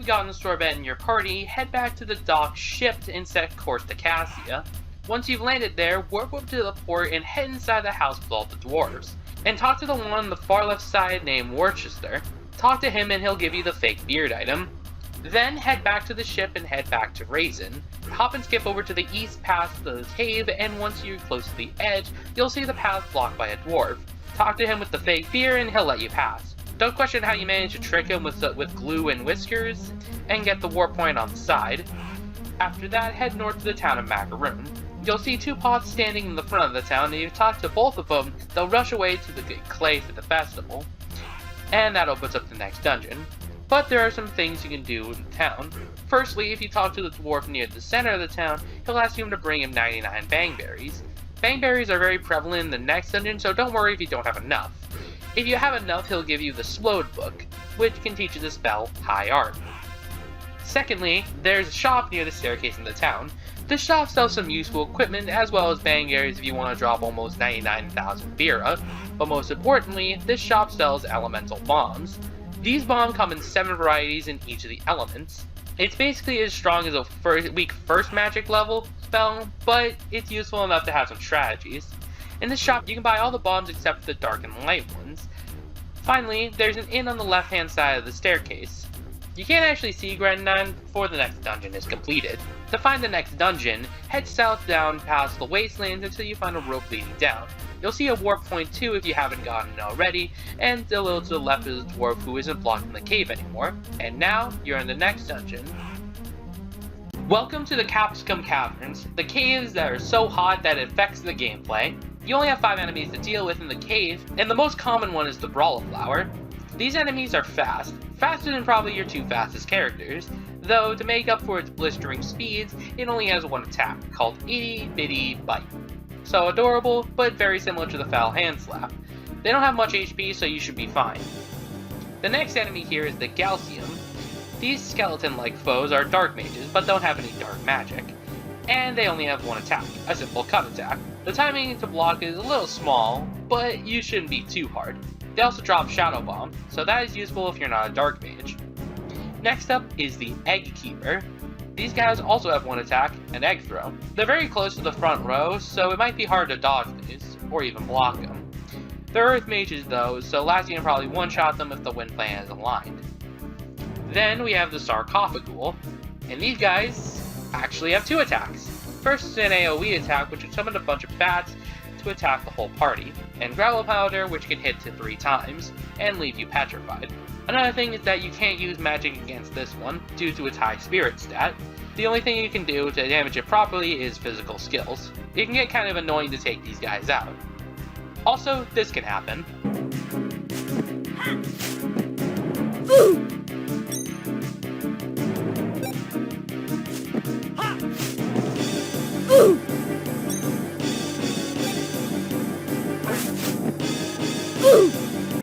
you've gotten Sorbet in your party, head back to the dock ship and set course to Cassia. Once you've landed there, warp up to the port and head inside the house with all the dwarves. And talk to the one on the far left side named Worcester. Talk to him and he'll give you the fake beard item. Then head back to the ship and head back to Razen. Hop and skip over to the east past the cave, and once you're close to the edge, you'll see the path blocked by a dwarf. Talk to him with the fake beard and he'll let you pass. Don't question how you manage to trick him with glue and whiskers, and get the warp point on the side. After that, head north to the town of Macaroon. You'll see two pots standing in the front of the town, and if you talk to both of them, they'll rush away to the clay for the festival. And that opens up the next dungeon. But there are some things you can do in the town. Firstly, if you talk to the dwarf near the center of the town, he'll ask you to bring him 99 bangberries. Bangberries are very prevalent in the next dungeon, so don't worry if you don't have enough. If you have enough, he'll give you the Slowed book, which can teach you the spell High Art. Secondly, there's a shop near the staircase in the town. This shop sells some useful equipment as well as bangberries if you want to drop almost 99,000 Bira, but most importantly, this shop sells elemental bombs. These bombs come in 7 varieties in each of the elements. It's basically as strong as a weak first magic level spell, but it's useful enough to have some strategies. In this shop, you can buy all the bombs except for the dark and light ones. Finally, there's an inn on the left hand side of the staircase. You can't actually see Grennan before the next dungeon is completed. To find the next dungeon, head south down past the wastelands until you find a rope leading down. You'll see a warp point too if you haven't gotten it already, and a little to the left is a dwarf who isn't blocked in the cave anymore. And now, you're in the next dungeon. Welcome to the Capsicum Caverns, the caves that are so hot that it affects the gameplay. You only have 5 enemies to deal with in the cave, and the most common one is the Brawlflower. These enemies are fast, faster than probably your 2 fastest characters, though to make up for its blistering speeds, it only has one attack, called Itty Bitty Bite. So adorable, but very similar to the Foul Hand Slap. They don't have much HP, so you should be fine. The next enemy here is the Gaussian. These skeleton-like foes are dark mages, but don't have any dark magic. And they only have one attack, a simple cut attack. The timing to block is a little small, but you shouldn't be too hard. They also drop Shadow Bomb, so that is useful if you're not a dark mage. Next up is the Egg Keeper. These guys also have one attack, an Egg Throw. They're very close to the front row, so it might be hard to dodge these, or even block them. They're Earth Mages though, so last you can probably one-shot them if the wind plan is aligned. Then we have the Sarcophagus, and these guys actually have 2 attacks. First is an AoE attack, which would summon a bunch of bats to attack the whole party, and Gravel Powder, which can hit to 3 times, and leave you petrified. Another thing is that you can't use magic against this one, due to its high spirit stat. The only thing you can do to damage it properly is physical skills. It can get kind of annoying to take these guys out. Also, this can happen.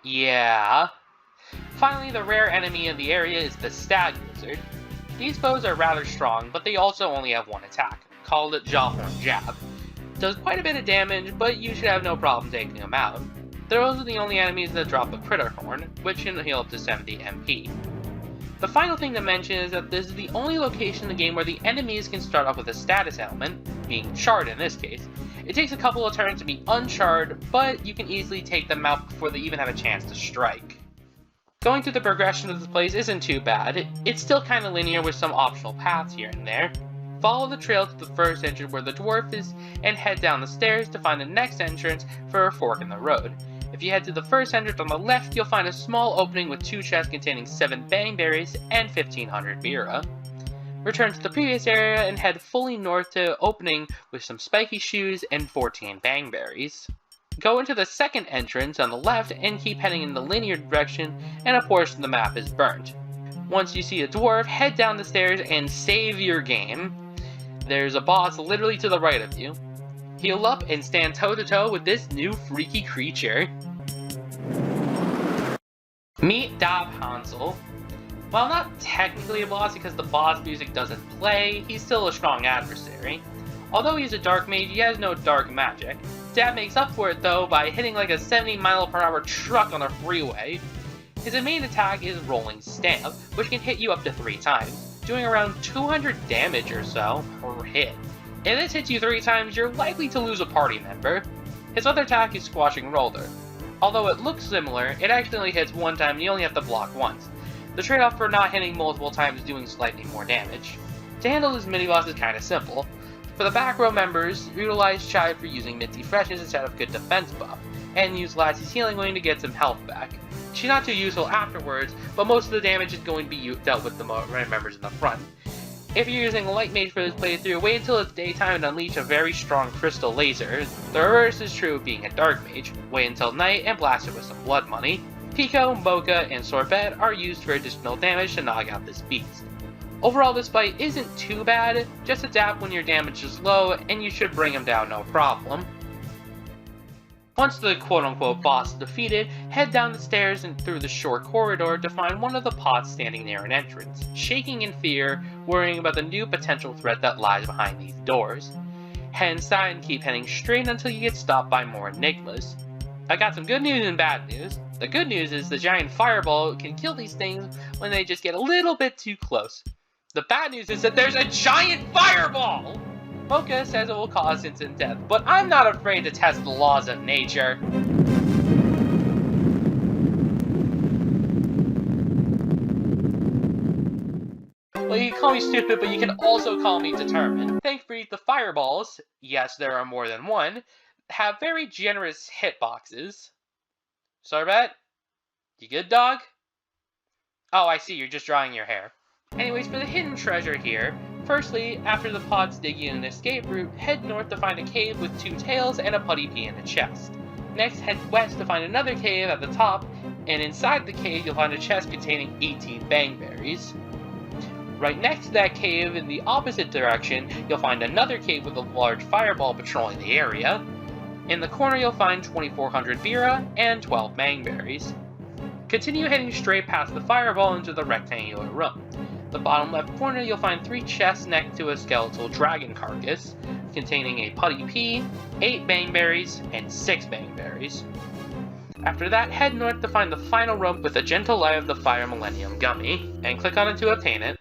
Yeah. Finally, the rare enemy in the area is the Stag Wizard. These foes are rather strong, but they also only have one attack, called Jawhorn Jab. Does quite a bit of damage, but you should have no problem taking them out. Those are the only enemies that drop a Critter Horn, which can heal up to 70 MP. The final thing to mention is that this is the only location in the game where the enemies can start off with a status element, being Shard in this case. It takes a couple of turns to be unshard, but you can easily take them out before they even have a chance to strike. Going through the progression of this place isn't too bad. It's still kind of linear with some optional paths here and there. Follow the trail to the first entrance where the dwarf is, and head down the stairs to find the next entrance for a fork in the road. If you head to the first entrance on the left, you'll find a small opening with 2 chests containing 7 bangberries and 1500 Bira. Return to the previous area and head fully north to opening with some spiky shoes and 14 bangberries. Go into the second entrance on the left and keep heading in the linear direction, and a portion of the map is burnt. Once you see a dwarf, head down the stairs and save your game. There's a boss literally to the right of you. Heal up and stand toe-to-toe with this new freaky creature. Meet Dab Hansel. While not technically a boss because the boss music doesn't play, he's still a strong adversary. Although he's a dark mage, he has no dark magic. Dab makes up for it though by hitting like a 70 mile per hour truck on a freeway. His main attack is Rolling Stamp, which can hit you up to 3 times, doing around 200 damage or so per hit. If this hits you 3 times, you're likely to lose a party member. His other attack is Squashing Rolder. Although it looks similar, it accidentally hits 1 time and you only have to block once. The trade-off for not hitting multiple times is doing slightly more damage. To handle this mini-boss is kinda simple. For the back row members, utilize Chide for using Minty Freshness instead of good defense buff, and use Lassie's Healing Wing to get some health back. She's not too useful afterwards, but most of the damage is going to be dealt with the members in the front. If you're using Light Mage for this playthrough, wait until it's daytime and unleash a very strong crystal laser. The reverse is true of being a Dark Mage. Wait until night and blast it with some blood money. Pico, Mocha, and Sorbet are used for additional damage to knock out this beast. Overall, this fight isn't too bad, just adapt when your damage is low and you should bring him down no problem. Once the quote-unquote boss is defeated, head down the stairs and through the short corridor to find one of the pots standing near an entrance, shaking in fear, worrying about the new potential threat that lies behind these doors. Head inside and keep heading straight until you get stopped by more enigmas. I got some good news and bad news. The good news is the giant fireball can kill these things when they just get a little bit too close. The bad news is that there's a giant fireball! Mocha says it will cause instant death, but I'm not afraid to test the laws of nature. Well, you can call me stupid, but you can also call me determined. Thankfully, the fireballs, yes, there are more than one, have very generous hitboxes. Sorbet? You good, dog? Oh, I see, you're just drying your hair. Anyways, for the hidden treasure here, firstly, after the pods dig you an escape route, head north to find a cave with 2 tails and a putty pea in a chest. Next, head west to find another cave at the top, and inside the cave you'll find a chest containing 18 bangberries. Right next to that cave, in the opposite direction, you'll find another cave with a large fireball patrolling the area. In the corner you'll find 2400 bira and 12 bangberries. Continue heading straight past the fireball into the rectangular room. The bottom left corner you'll find 3 chests next to a skeletal dragon carcass, containing a putty pea, 8 bangberries, and 6 bangberries. After that, head north to find the final room with a gentle light of the Fire Millennium Gummy, and click on it to obtain it.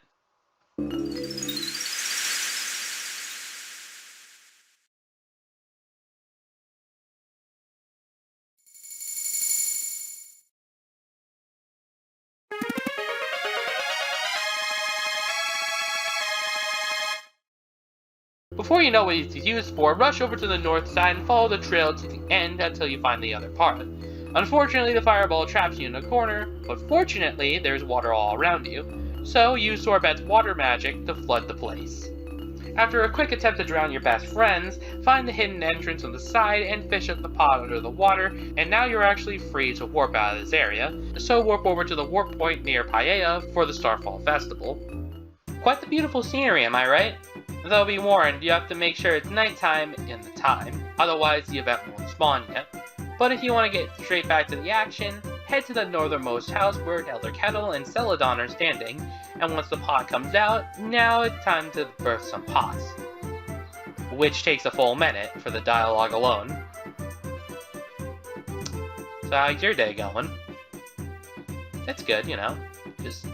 Before you know what it's used for, rush over to the north side and follow the trail to the end until you find the other part. Unfortunately, the fireball traps you in a corner, but fortunately, there's water all around you, so use Sorbet's water magic to flood the place. After a quick attempt to drown your best friends, find the hidden entrance on the side and fish up the pot under the water, and now you're actually free to warp out of this area, so warp over to the warp point near Paella for the Starfall Festival. Quite the beautiful scenery, am I right? Though be warned, you have to make sure it's nighttime in the time, otherwise the event won't spawn yet. But if you want to get straight back to the action, head to the northernmost house where Elder Kettle and Celadon are standing, and once the pot comes out, now it's time to birth some pots. Which takes a full minute for the dialogue alone. So how's your day going? It's good, you know, just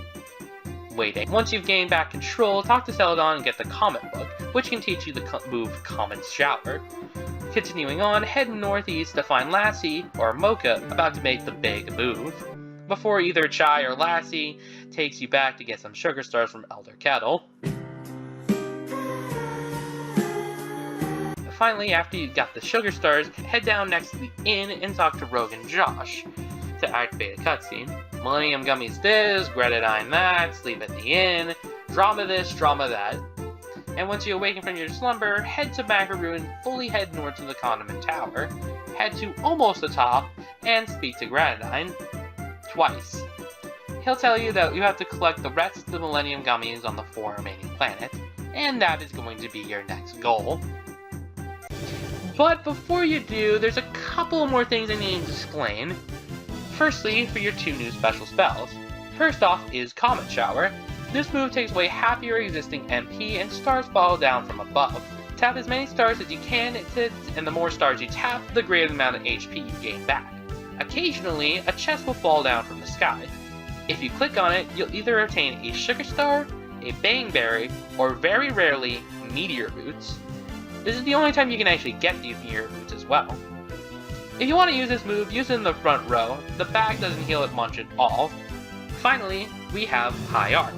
waiting. Once you've gained back control, talk to Celadon and get the Comet book, which can teach you the move Comet Shower. Continuing on, head northeast to find Lassie, or Mocha, about to make the big move, before either Chai or Lassie takes you back to get some sugar stars from Elder Kettle. Finally, after you got the sugar stars, head down next to the inn and talk to Rogue and Josh to activate a cutscene. Millennium Gummies this, Grenadine that, sleep at the inn, drama this, drama that. And once you awaken from your slumber, head to Macaroon and fully head north to the Condiment Tower. Head to almost the top, and speak to Grenadine twice. He'll tell you that you have to collect the rest of the Millennium Gummies on the 4 remaining planets, and that is going to be your next goal. But before you do, there's a couple more things I need to explain. Firstly, for your 2 new special spells. First off is Comet Shower. This move takes away half your existing MP and stars fall down from above. Tap as many stars as you can, and the more stars you tap, the greater amount of HP you gain back. Occasionally, a chest will fall down from the sky. If you click on it, you'll either obtain a sugar star, a bangberry, or very rarely, meteor boots. This is the only time you can actually get these meteor boots as well. If you want to use this move, use it in the front row. The back doesn't heal it much at all. Finally, we have High Arc.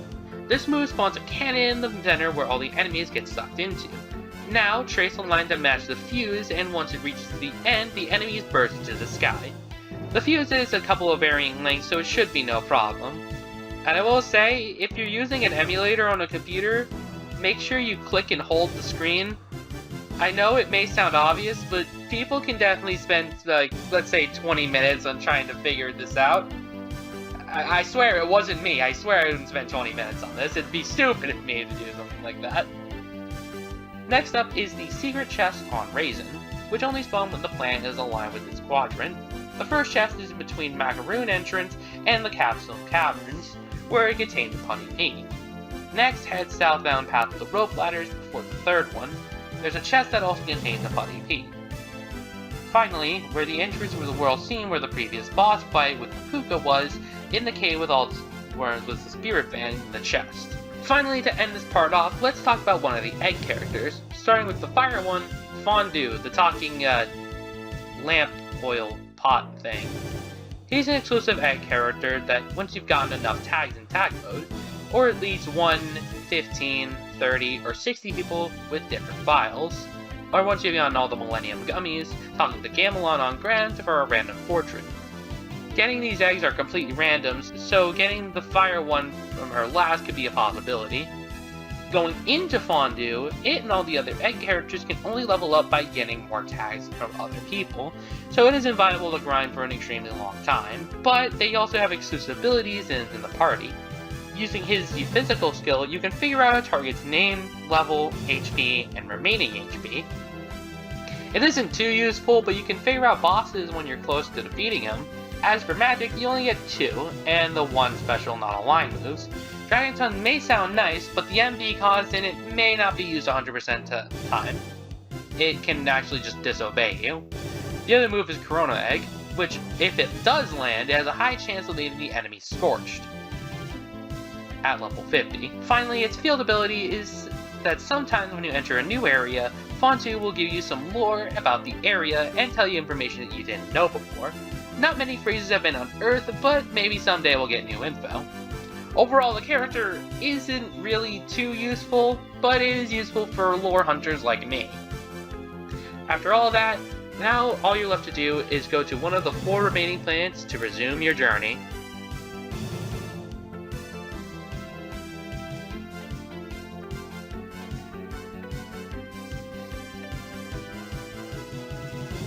This move spawns a cannon in the center where all the enemies get sucked into. Now, trace a line to match the fuse, and once it reaches the end, the enemies burst into the sky. The fuse is a couple of varying lengths, so it should be no problem. And I will say, if you're using an emulator on a computer, make sure you click and hold the screen. I know it may sound obvious, but people can definitely spend, like, let's say 20 minutes on trying to figure this out. I swear it wasn't me. I swear I didn't spend 20 minutes on this. It'd be stupid of me to do something like that. Next up is the secret chest on Razen, which only spawn when the planet is aligned with its quadrant. The first chest is between Macaroon Entrance and the Capsicum Caverns, where it contains a Putty P. Next, head southbound past the rope ladders before the third one. There's a chest that also contains a Putty P. Finally, where the entrance of the world scene where the previous boss fight with Puka was, in the cave with all its worms was the spirit fan in the chest. Finally, to end this part off, let's talk about one of the egg characters, starting with the fire one, Fondue, the talking lamp oil pot thing. He's an exclusive egg character that once you've gotten enough tags in tag mode, or at least 1, 15, 30, or 60 people with different files, or once you've gotten all the Millennium Gummies, talking to Gamelon on Grant for a random portrait. Getting these eggs are completely random, so getting the fire one from her last could be a possibility. Going into Fondue, it and all the other egg characters can only level up by getting more tags from other people, so it isn't viable to grind for an extremely long time, but they also have exclusive abilities in the party. Using his physical skill, you can figure out a target's name, level, HP, and remaining HP. It isn't too useful, but you can figure out bosses when you're close to defeating him. As for magic, you only get 2, and the 1 special non-aligned moves. Dragon Tongue may sound nice, but the MD caused in it may not be used 100% of the time. It can actually just disobey you. The other move is Corona Egg, which, if it does land, it has a high chance of leaving the enemy scorched at level 50. Finally, its field ability is that sometimes when you enter a new area, Fondue will give you some lore about the area and tell you information that you didn't know before. Not many phrases have been unearthed, but maybe someday we'll get new info. Overall, the character isn't really too useful, but it is useful for lore hunters like me. After all that, now all you're left to do is go to one of the 4 remaining planets to resume your journey.